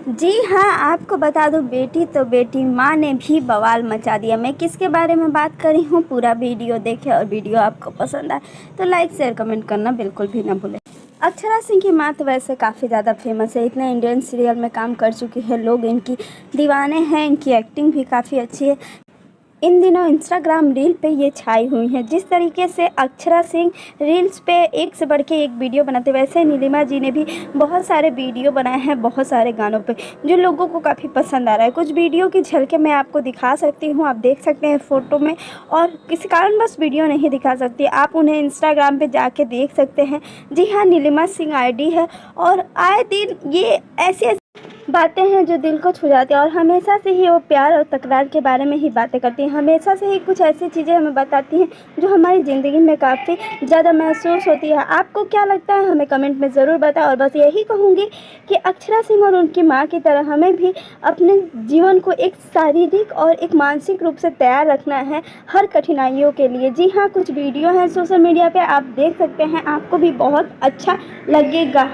जी हाँ, आपको बता दूँ बेटी तो बेटी माँ ने भी बवाल मचा दिया। मैं किसके बारे में बात कर रही हूँ, पूरा वीडियो देखें और वीडियो आपको पसंद आए तो लाइक शेयर कमेंट करना बिल्कुल भी ना भूलें। अक्षरा सिंह की माँ तो वैसे काफ़ी ज़्यादा फेमस है, इतने इंडियन सीरियल में काम कर चुकी है, लोग इनकी दीवाने हैं, इनकी एक्टिंग भी काफ़ी अच्छी है। इन दिनों इंस्टाग्राम रील पे ये छाई हुई हैं। जिस तरीके से अक्षरा सिंह रील्स पे एक से बढ़ के एक वीडियो बनाते, वैसे नीलिमा जी ने भी बहुत सारे वीडियो बनाए हैं बहुत सारे गानों पे, जो लोगों को काफ़ी पसंद आ रहा है। कुछ वीडियो की झलकें मैं आपको दिखा सकती हूँ, आप देख सकते हैं फ़ोटो में, और किसी कारणवश वीडियो नहीं दिखा सकती, आप उन्हें इंस्टाग्राम पे जाके देख सकते हैं। जी हाँ, नीलिमा सिंह आईडी है और आए दिन ये ऐसी बातें हैं जो दिल को छू जाती हैं, और हमेशा से ही वो प्यार और तकरार के बारे में ही बातें करती हैं। हमेशा से ही कुछ ऐसी चीज़ें हमें बताती हैं जो हमारी ज़िंदगी में काफ़ी ज़्यादा महसूस होती है। आपको क्या लगता है हमें कमेंट में ज़रूर बताएं। और बस यही कहूँगी कि अक्षरा सिंह और उनकी माँ की तरह हमें भी अपने जीवन को एक शारीरिक और एक मानसिक रूप से तैयार रखना है हर कठिनाइयों के लिए। जी हाँ, कुछ वीडियो हैं सोशल मीडिया पर, आप देख सकते हैं, आपको भी बहुत अच्छा लगेगा।